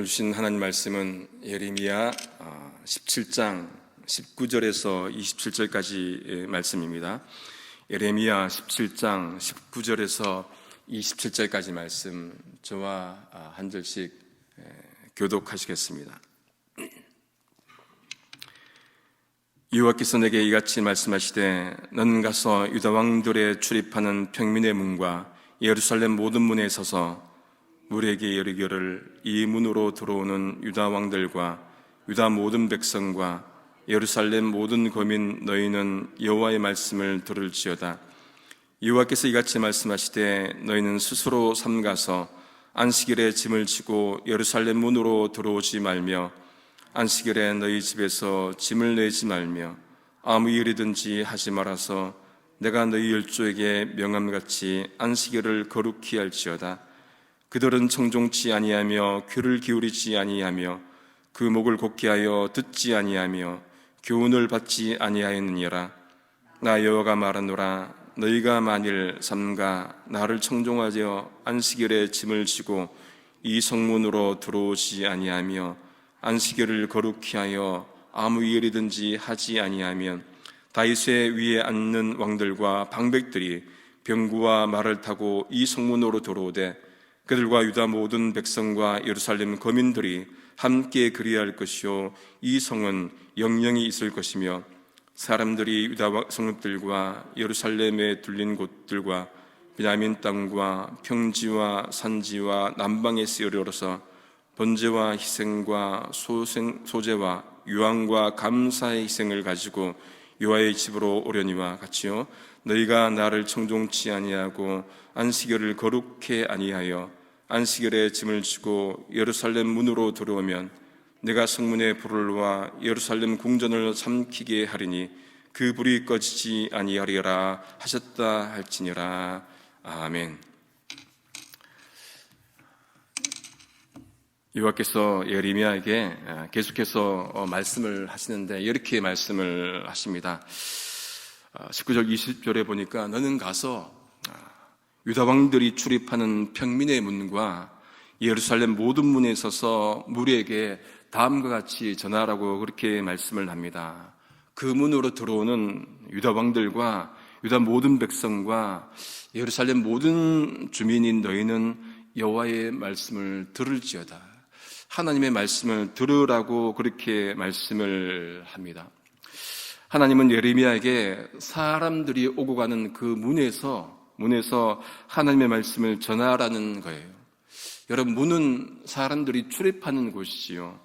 주신 하나님 말씀은 예레미야 17장 19절에서 27절까지 말씀입니다. 예레미야 17장 19절에서 27절까지 말씀 저와 한 절씩 교독하시겠습니다. 여호와께서 내게 이같이 말씀하시되 너는 가서 유다 왕들의 출입하는 평민의 문과 예루살렘 모든 문에 서서 무리에게 이르기를 이 문으로 들어오는 유다 왕들과 유다 모든 백성과 예루살렘 모든 거민 너희는 여호와의 말씀을 들을지어다. 여호와께서 이같이 말씀하시되 너희는 스스로 삼가서 안식일에 짐을 지고 예루살렘 문으로 들어오지 말며 안식일에 너희 집에서 짐을 내지 말며 아무 일이든지 하지 말아서 내가 너희 열조에게 명함같이 안식일을 거룩히 할지어다. 그들은 청종치 아니하며 귀를 기울이지 아니하며 그 목을 곧게 하여 듣지 아니하며 교훈을 받지 아니하였느니라. 나 여호와가 말하노라. 너희가 만일 삼가 나를 청종하여 안식일에 짐을 지고 이 성문으로 들어오지 아니하며 안식일을 거룩히 하여 아무 일이든지 하지 아니하면 다윗의 위에 앉는 왕들과 방백들이 병구와 말을 타고 이 성문으로 들어오되 그들과 유다 모든 백성과 예루살렘 거민들이 함께 그리할 것이요 이 성은 영영이 있을 것이며 사람들이 유다 성읍들과 예루살렘에 둘린 곳들과 베냐민 땅과 평지와 산지와 남방에 쓰여져서 번제와 희생과 소제와 유황과 감사의 희생을 가지고 여호와의 집으로 오려니와 같이요 너희가 나를 청종치 아니하고 안식일을 거룩히 아니하여 안식일에 짐을 지고 예루살렘 문으로 들어오면 내가 성문에 불을 놓아 예루살렘 궁전을 삼키게 하리니 그 불이 꺼지지 아니하리라 하셨다 할지니라. 아멘. 여호와께서 예레미야에게 계속해서 말씀을 하시는데 이렇게 말씀을 하십니다. 19절 20절에 보니까 너는 가서 유다 왕들이 출입하는 평민의 문과 예루살렘 모든 문에 서서 무리에게 다음과 같이 전하라고 그렇게 말씀을 합니다. 그 문으로 들어오는 유다 왕들과 유다 모든 백성과 예루살렘 모든 주민인 너희는 여호와의 말씀을 들을지어다. 하나님의 말씀을 들으라고 그렇게 말씀을 합니다. 하나님은 예레미야에게 사람들이 오고 가는 그 문에서 하나님의 말씀을 전하라는 거예요. 여러분, 문은 사람들이 출입하는 곳이지요.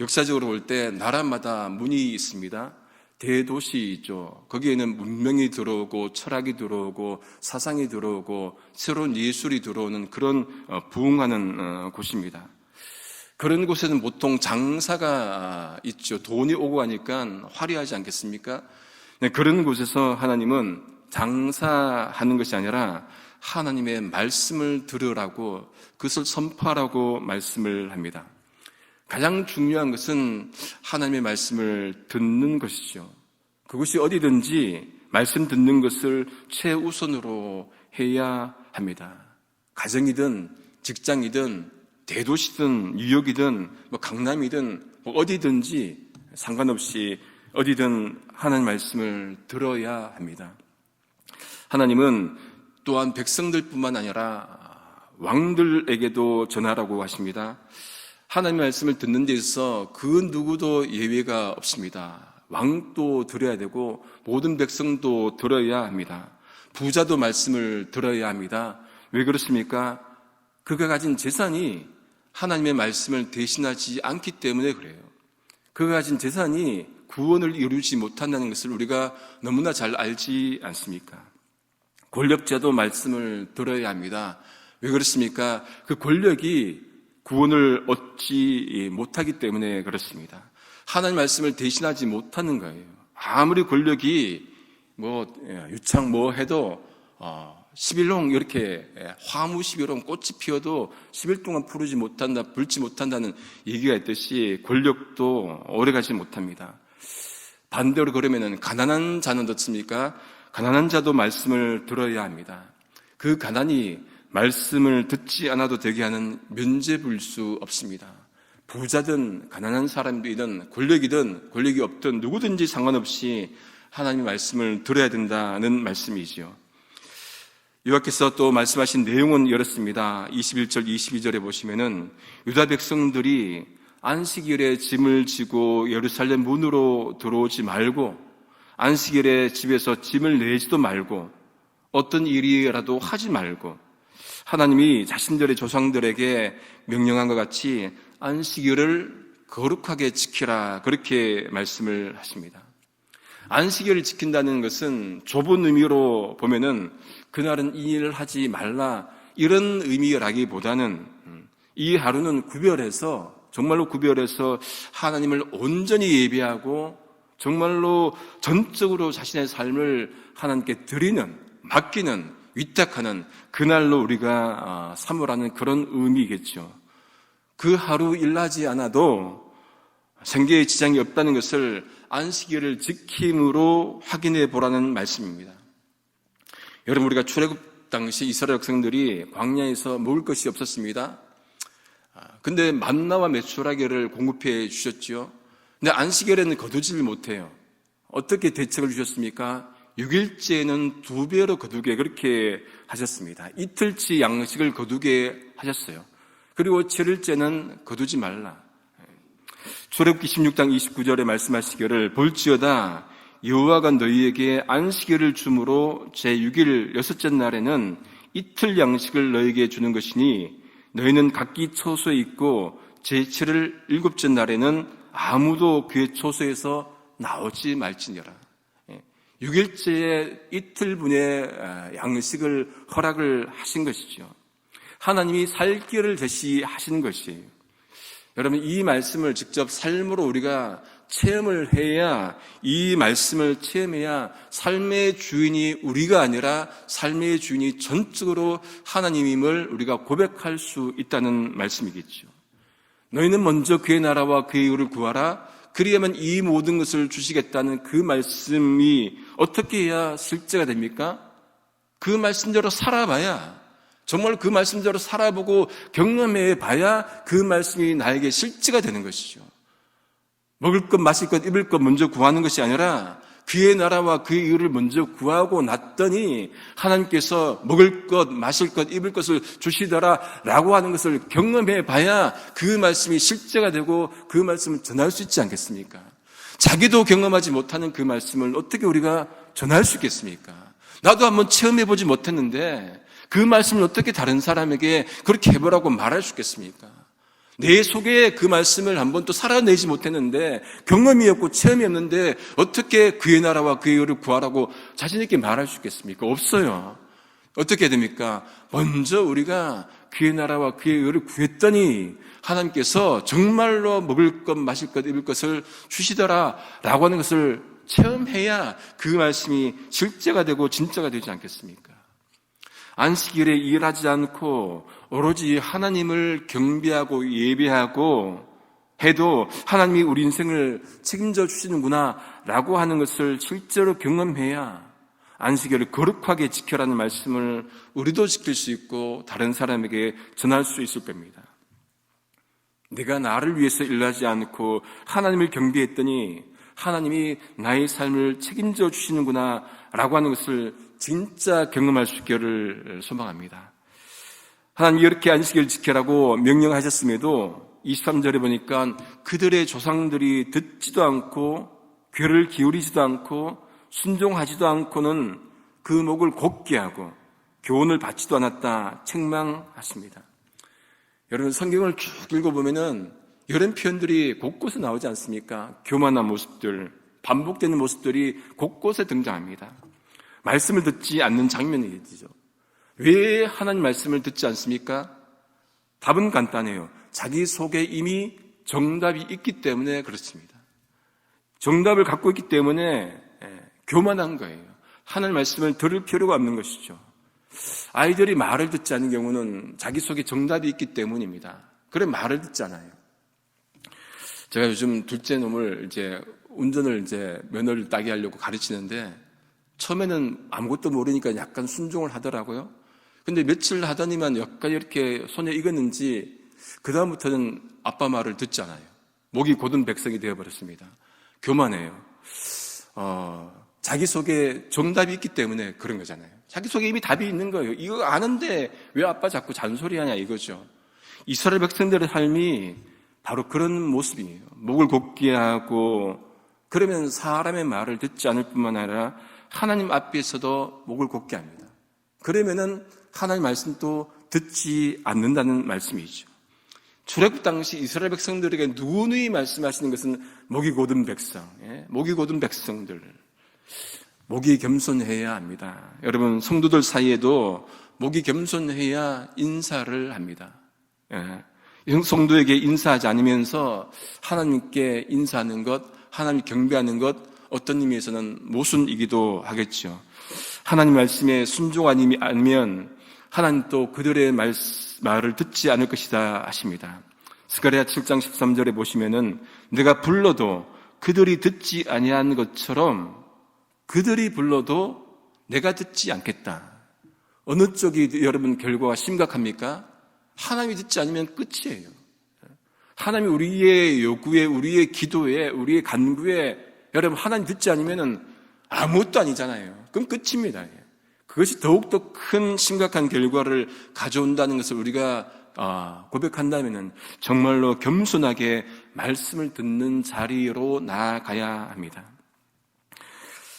역사적으로 볼 때 나라마다 문이 있습니다. 대도시 있죠. 거기에는 문명이 들어오고 철학이 들어오고 사상이 들어오고 새로운 예술이 들어오는 그런 부흥하는 곳입니다. 그런 곳에는 보통 장사가 있죠. 돈이 오고 가니까 화려하지 않겠습니까? 그런 곳에서 하나님은 장사하는 것이 아니라 하나님의 말씀을 들으라고 그것을 선포하라고 말씀을 합니다. 가장 중요한 것은 하나님의 말씀을 듣는 것이죠. 그것이 어디든지 말씀 듣는 것을 최우선으로 해야 합니다. 가정이든 직장이든 대도시든 뉴욕이든 강남이든 어디든지 상관없이 어디든 하나님의 말씀을 들어야 합니다. 하나님은 또한 백성들뿐만 아니라 왕들에게도 전하라고 하십니다. 하나님의 말씀을 듣는 데 있어서 그 누구도 예외가 없습니다. 왕도 들어야 되고 모든 백성도 들어야 합니다. 부자도 말씀을 들어야 합니다. 왜 그렇습니까? 그가 가진 재산이 하나님의 말씀을 대신하지 않기 때문에 그래요. 그가 가진 재산이 구원을 이루지 못한다는 것을 우리가 너무나 잘 알지 않습니까? 권력자도 말씀을 들어야 합니다. 왜 그렇습니까? 그 권력이 구원을 얻지 못하기 때문에 그렇습니다. 하나님 말씀을 대신하지 못하는 거예요. 아무리 권력이 유창 해도 10일long 이렇게 화무 11일 꽃이 피어도 10일 동안 불지 못한다는 얘기가 있듯이 권력도 오래가지 못합니다. 반대로 그러면은 가난한 자는 어떻습니까? 가난한 자도 말씀을 들어야 합니다. 그 가난이 말씀을 듣지 않아도 되게 하는 면죄부일 수 없습니다. 부자든 가난한 사람이든 권력이 없든 누구든지 상관없이 하나님의 말씀을 들어야 된다는 말씀이지요. 여호와께서 또 말씀하신 내용은 이렇습니다. 21절, 22절에 보시면은 유다 백성들이 안식일에 짐을 지고 예루살렘 문으로 들어오지 말고 안식일에 집에서 짐을 내지도 말고 어떤 일이라도 하지 말고 하나님이 자신들의 조상들에게 명령한 것 같이 안식일을 거룩하게 지키라, 그렇게 말씀을 하십니다. 안식일을 지킨다는 것은 좁은 의미로 보면은 그날은 이 일을 하지 말라, 이런 의미라기보다는 이 하루는 정말로 구별해서 하나님을 온전히 예배하고 정말로 전적으로 자신의 삶을 하나님께 드리는, 맡기는, 위탁하는 그날로 우리가 삼으라는 그런 의미겠죠. 그 하루 일하지 않아도 생계에 지장이 없다는 것을 안식일을 지킴으로 확인해 보라는 말씀입니다. 여러분, 우리가 출애굽 당시 이스라엘 백성들이 광야에서 먹을 것이 없었습니다. 근데 만나와 메추라기를 공급해 주셨죠. 근데 안식일에는 거두지를 못해요. 어떻게 대책을 주셨습니까? 6일째는 2배로 거두게 그렇게 하셨습니다. 이틀치 양식을 거두게 하셨어요. 그리고 7일째는 거두지 말라. 출애굽기 16장 29절에 말씀하시기를 볼지어다 여호와가 너희에게 안식일을 주므로 제6일 여섯째 날에는 이틀 양식을 너희에게 주는 것이니 너희는 각기 처소에 있고 제7일 일곱째 날에는 아무도 그의 처소에서 나오지 말지니라. 6일째에 이틀분의 양식을 허락을 하신 것이죠. 하나님이 살 길을 제시하신 것이에요. 여러분, 이 말씀을 직접 삶으로 우리가 체험을 해야, 이 말씀을 체험해야 삶의 주인이 우리가 아니라 삶의 주인이 전적으로 하나님임을 우리가 고백할 수 있다는 말씀이겠죠. 너희는 먼저 그의 나라와 그의 의를 구하라. 그리하면 이 모든 것을 주시겠다는 그 말씀이 어떻게 해야 실제가 됩니까? 그 말씀대로 살아봐야, 정말 그 말씀대로 살아보고 경험해 봐야 그 말씀이 나에게 실제가 되는 것이죠. 먹을 것, 마실 것, 입을 것 먼저 구하는 것이 아니라 그의 나라와 그의 의를 먼저 구하고 났더니 하나님께서 먹을 것, 마실 것, 입을 것을 주시더라라고 하는 것을 경험해 봐야 그 말씀이 실제가 되고 그 말씀을 전할 수 있지 않겠습니까? 자기도 경험하지 못하는 그 말씀을 어떻게 우리가 전할 수 있겠습니까? 나도 한번 체험해 보지 못했는데 그 말씀을 어떻게 다른 사람에게 그렇게 해보라고 말할 수 있겠습니까? 내 속에 그 말씀을 한번 또 살아내지 못했는데, 경험이 없고 체험이 없는데 어떻게 그의 나라와 그의 의를 구하라고 자신 있게 말할 수 있겠습니까? 없어요. 어떻게 해야 됩니까? 먼저 우리가 그의 나라와 그의 의를 구했더니 하나님께서 정말로 먹을 것, 마실 것, 입을 것을 주시더라라고 하는 것을 체험해야 그 말씀이 실제가 되고 진짜가 되지 않겠습니까? 안식일에 일하지 않고 오로지 하나님을 경배하고 예배하고 해도 하나님이 우리 인생을 책임져 주시는구나 라고 하는 것을 실제로 경험해야 안식일을 거룩하게 지켜라는 말씀을 우리도 지킬 수 있고 다른 사람에게 전할 수 있을 겁니다. 내가 나를 위해서 일하지 않고 하나님을 경배했더니 하나님이 나의 삶을 책임져 주시는구나 라고 하는 것을 진짜 경험할 수 있기를 소망합니다. 하나님이 이렇게 안식일을 지켜라고 명령하셨음에도 23절에 보니까 그들의 조상들이 듣지도 않고 귀를 기울이지도 않고 순종하지도 않고는 그 목을 곧게 하고 교훈을 받지도 않았다 책망하십니다. 여러분, 성경을 쭉 읽어보면은 이런 표현들이 곳곳에 나오지 않습니까? 교만한 모습들, 반복되는 모습들이 곳곳에 등장합니다. 말씀을 듣지 않는 장면이죠. 왜 하나님 말씀을 듣지 않습니까? 답은 간단해요. 자기 속에 이미 정답이 있기 때문에 그렇습니다. 정답을 갖고 있기 때문에 교만한 거예요. 하나님 말씀을 들을 필요가 없는 것이죠. 아이들이 말을 듣지 않는 경우는 자기 속에 정답이 있기 때문입니다. 그래 말을 듣잖아요. 제가 요즘 둘째 놈을 운전을 면허를 따게 하려고 가르치는데 처음에는 아무것도 모르니까 약간 순종을 하더라고요. 근데 며칠 하더니만 약간 이렇게 손에 익었는지 그다음부터는 아빠 말을 듣지 않아요. 목이 곧은 백성이 되어버렸습니다. 교만해요. 자기 속에 정답이 있기 때문에 그런 거잖아요. 자기 속에 이미 답이 있는 거예요. 이거 아는데 왜 아빠 자꾸 잔소리하냐 이거죠. 이스라엘 백성들의 삶이 바로 그런 모습이에요. 목을 곧게 하고, 그러면 사람의 말을 듣지 않을 뿐만 아니라 하나님 앞에서도 목을 곧게 합니다. 그러면은 하나님 말씀도 듣지 않는다는 말씀이죠. 출애굽 당시 이스라엘 백성들에게 누누이 말씀하시는 것은 목이 곧은 백성, 목이 곧은 백성들, 목이 겸손해야 합니다. 여러분, 성도들 사이에도 목이 겸손해야 인사를 합니다. 성도에게 인사하지 않으면서 하나님께 인사하는 것, 하나님 경배하는 것, 어떤 의미에서는 모순이기도 하겠죠. 하나님 말씀에 순종하지 않으면 하나님 또 그들의 말을 듣지 않을 것이다 하십니다. 스가랴 7장 13절에 보시면은 내가 불러도 그들이 듣지 아니한 것처럼 그들이 불러도 내가 듣지 않겠다. 어느 쪽이 여러분 결과가 심각합니까? 하나님이 듣지 않으면 끝이에요. 하나님이 우리의 요구에, 우리의 기도에, 우리의 간구에 여러분 하나님 듣지 않으면 아무것도 아니잖아요. 그럼 끝입니다. 그것이 더욱더 큰 심각한 결과를 가져온다는 것을 우리가 고백한다면 정말로 겸손하게 말씀을 듣는 자리로 나아가야 합니다.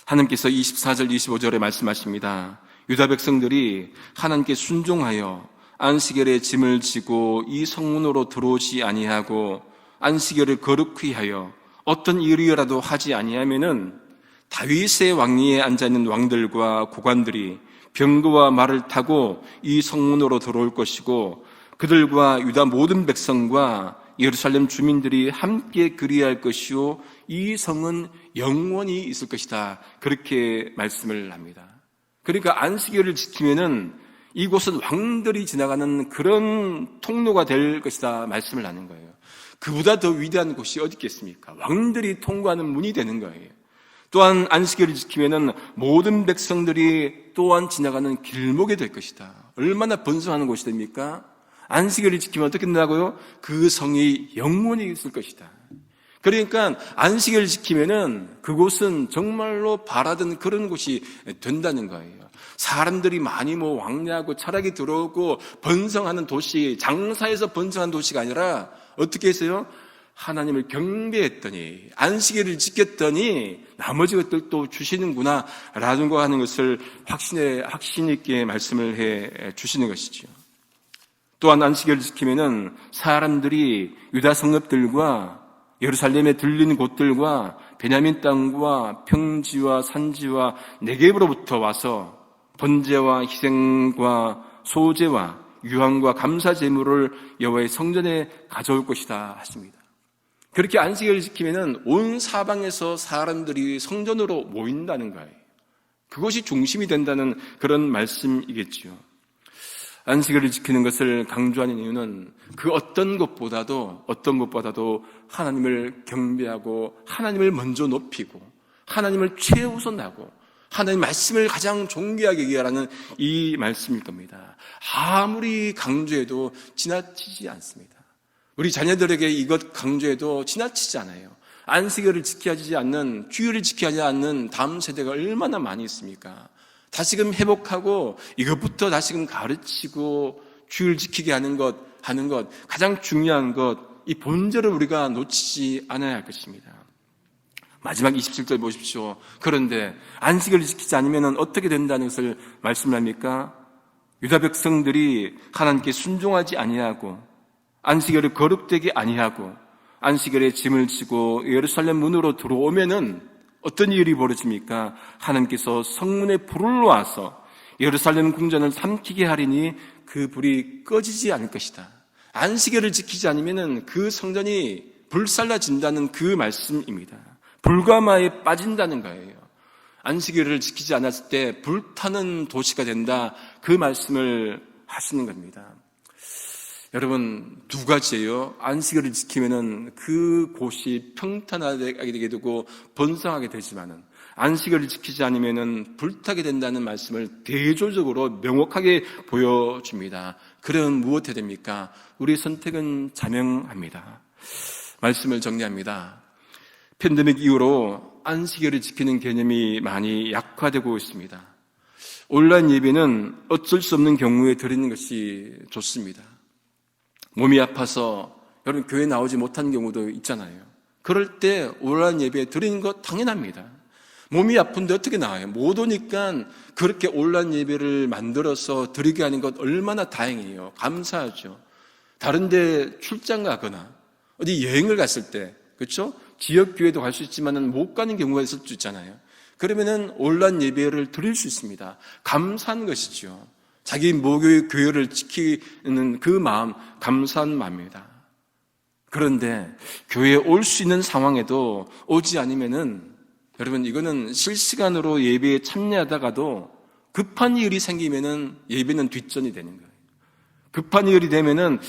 하나님께서 24절 25절에 말씀하십니다. 유다 백성들이 하나님께 순종하여 안식일에 짐을 지고 이 성문으로 들어오지 아니하고 안식일을 거룩히 하여 어떤 일이라도 하지 아니하면은 다윗의 왕위에 앉아있는 왕들과 고관들이 병거와 말을 타고 이 성문으로 들어올 것이고 그들과 유다 모든 백성과 예루살렘 주민들이 함께 그리할 것이요 이 성은 영원히 있을 것이다. 그렇게 말씀을 합니다. 그러니까 안식일을 지키면은 이곳은 왕들이 지나가는 그런 통로가 될 것이다 말씀을 하는 거예요. 그보다 더 위대한 곳이 어디 있겠습니까? 왕들이 통과하는 문이 되는 거예요. 또한 안식일을 지키면은 모든 백성들이 또한 지나가는 길목이 될 것이다. 얼마나 번성하는 곳이 됩니까? 안식일을 지키면 어떻게 된다고요? 그 성이 영원히 있을 것이다. 그러니까 안식일을 지키면은 그곳은 정말로 바라던 그런 곳이 된다는 거예요. 사람들이 많이 왕래하고 철학이 들어오고 번성하는 도시, 장사에서 번성한 도시가 아니라 어떻게 했어요? 하나님을 경배했더니 안식일을 지켰더니 나머지 것들도 주시는구나 라는 거 하는 것을 확신 있게 말씀을 해 주시는 것이죠. 또한 안식일을 지키면은 사람들이 유다 성읍들과 예루살렘에 들리는 곳들과 베냐민 땅과 평지와 산지와 네겝으로부터 와서 번제와 희생과 소제와 유황과 감사 제물을 여호와의 성전에 가져올 것이다 하십니다. 그렇게 안식일을 지키면은 온 사방에서 사람들이 성전으로 모인다는 거예요. 그것이 중심이 된다는 그런 말씀이겠지요. 안식일을 지키는 것을 강조하는 이유는 그 어떤 것보다도 하나님을 경배하고 하나님을 먼저 높이고 하나님을 최우선하고 하나님 말씀을 가장 존귀하게 여기라는 이 말씀일 겁니다. 아무리 강조해도 지나치지 않습니다. 우리 자녀들에게 이것 강조해도 지나치지 않아요. 안식일을 지켜야지 않는, 주일을 지켜야지 않는 다음 세대가 얼마나 많이 있습니까? 다시금 회복하고 이것부터 다시금 가르치고 주일 지키게 하는 것 가장 중요한 것, 이 본질을 우리가 놓치지 않아야 할 것입니다. 마지막 27절 보십시오. 그런데 안식일을 지키지 않으면 어떻게 된다는 것을 말씀합니까? 유다 백성들이 하나님께 순종하지 아니하고 안식일을 거룩되게 아니하고 안식일에 짐을 지고 예루살렘 문으로 들어오면은 어떤 일이 벌어집니까? 하나님께서 성문에 불을 놓아서 예루살렘 궁전을 삼키게 하리니 그 불이 꺼지지 않을 것이다. 안식일을 지키지 않으면 그 성전이 불살라진다는 그 말씀입니다. 불가마에 빠진다는 거예요. 안식일을 지키지 않았을 때 불타는 도시가 된다. 그 말씀을 하시는 겁니다. 여러분, 두 가지예요. 안식일을 지키면은 그 곳이 평탄하게 되게 되고 번성하게 되지만은 안식일을 지키지 않으면 불타게 된다는 말씀을 대조적으로 명확하게 보여줍니다. 그럼 무엇 해야 됩니까? 우리의 선택은 자명합니다. 말씀을 정리합니다. 팬데믹 이후로 안식일을 지키는 개념이 많이 약화되고 있습니다. 온라인 예배는 어쩔 수 없는 경우에 드리는 것이 좋습니다. 몸이 아파서 여러분 교회 나오지 못한 경우도 있잖아요. 그럴 때 온라인 예배 드리는 거 당연합니다. 몸이 아픈데 어떻게 나와요? 못 오니까 그렇게 온라인 예배를 만들어서 드리게 하는 것 얼마나 다행이에요. 감사하죠. 다른 데 출장 가거나 어디 여행을 갔을 때, 그렇죠? 지역 교회도 갈 수 있지만은 못 가는 경우가 있을 수 있잖아요. 그러면은 온라인 예배를 드릴 수 있습니다. 감사한 것이죠. 자기 모교의 교회를 지키는 그 마음, 감사한 마음입니다. 그런데 교회에 올 수 있는 상황에도 오지 않으면은 여러분 이거는 실시간으로 예배에 참여하다가도 급한 일이 생기면은 예배는 뒷전이 되는 거예요. 급한 일이 되면은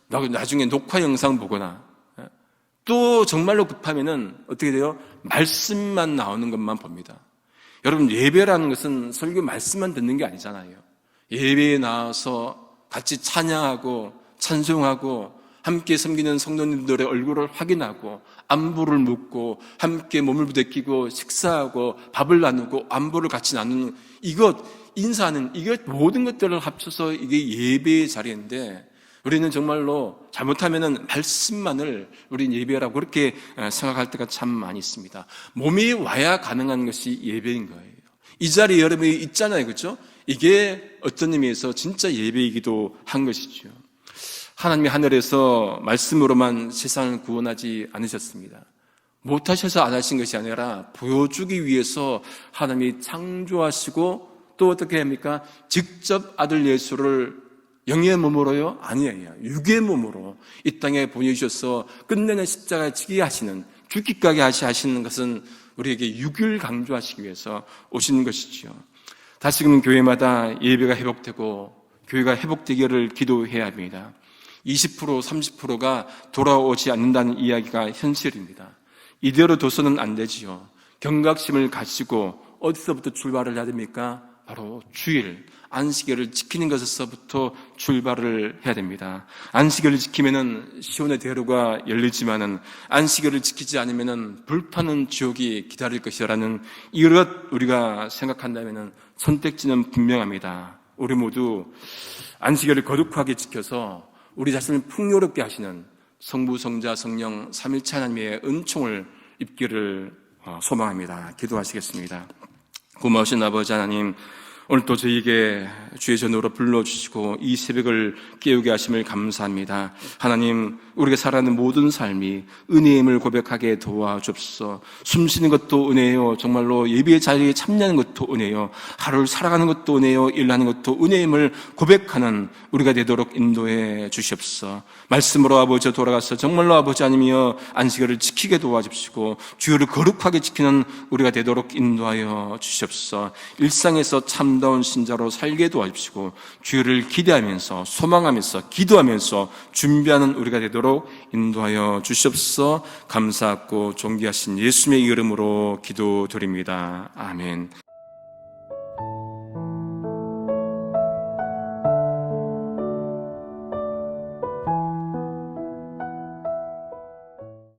나중에 녹화 영상 보거나 또 정말로 급하면은 어떻게 돼요? 말씀만 나오는 것만 봅니다. 여러분 예배라는 것은 설교 말씀만 듣는 게 아니잖아요. 예배에 나와서 같이 찬양하고 찬송하고 함께 섬기는 성도님들의 얼굴을 확인하고 안부를 묻고 함께 몸을 부대끼고 식사하고 밥을 나누고 안부를 같이 나누는 이것 인사하는 이것 모든 것들을 합쳐서 이게 예배의 자리인데 우리는 정말로 잘못하면은 말씀만을 우린 예배라고 그렇게 생각할 때가 참 많이 있습니다. 몸이 와야 가능한 것이 예배인 거예요. 이 자리에 여러분이 있잖아요. 그렇죠? 이게 어떤 의미에서 진짜 예배이기도 한 것이죠. 하나님이 하늘에서 말씀으로만 세상을 구원하지 않으셨습니다. 못하셔서 안 하신 것이 아니라 보여주기 위해서 하나님이 창조하시고 또 어떻게 합니까? 직접 아들 예수를 영의 몸으로요? 아니에요. 육의 몸으로 이 땅에 보내주셔서 끝내는 십자가에 지게 하시는, 죽기까지 하시는 것은 우리에게 육을 강조하시기 위해서 오시는 것이지요. 다시금 교회마다 예배가 회복되고 교회가 회복되기를 기도해야 합니다. 20%, 30%가 돌아오지 않는다는 이야기가 현실입니다. 이대로 둬서는 안 되지요. 경각심을 가지고 어디서부터 출발을 해야 됩니까? 바로 주일, 안식일을 지키는 것에서부터 출발을 해야 됩니다. 안식일을 지키면은 시온의 대로가 열리지만은 안식일을 지키지 않으면은 불타는 지옥이 기다릴 것이라는 이것 우리가 생각한다면은 선택지는 분명합니다. 우리 모두 안식일을 거룩하게 지켜서 우리 자신을 풍요롭게 하시는 성부, 성자, 성령 삼일체 하나님의 은총을 입기를 소망합니다. 기도하시겠습니다. 고마우신 아버지 하나님, 오늘 또 저희에게 주의 전으로 불러주시고 이 새벽을 깨우게 하심을 감사합니다. 하나님, 우리가 살아가는 모든 삶이 은혜임을 고백하게 도와주옵소서. 숨쉬는 것도 은혜요, 정말로 예배의 자리에 참여하는 것도 은혜요, 하루를 살아가는 것도 은혜요, 일하는 것도 은혜임을 고백하는 우리가 되도록 인도해 주시옵소서. 말씀으로 아버지 돌아가서 정말로 아버지 아니며 안식일을 지키게 도와주시고 주의를 거룩하게 지키는 우리가 되도록 인도하여 주시옵소서. 일상에서 참다운 신자로 살게 도와주시고 주의를 기대하면서 소망하면서 기도하면서 준비하는 우리가 되도록 인도하여 주시옵소서. 감사하고 존귀하신 예수님의 이름으로 기도드립니다. 아멘.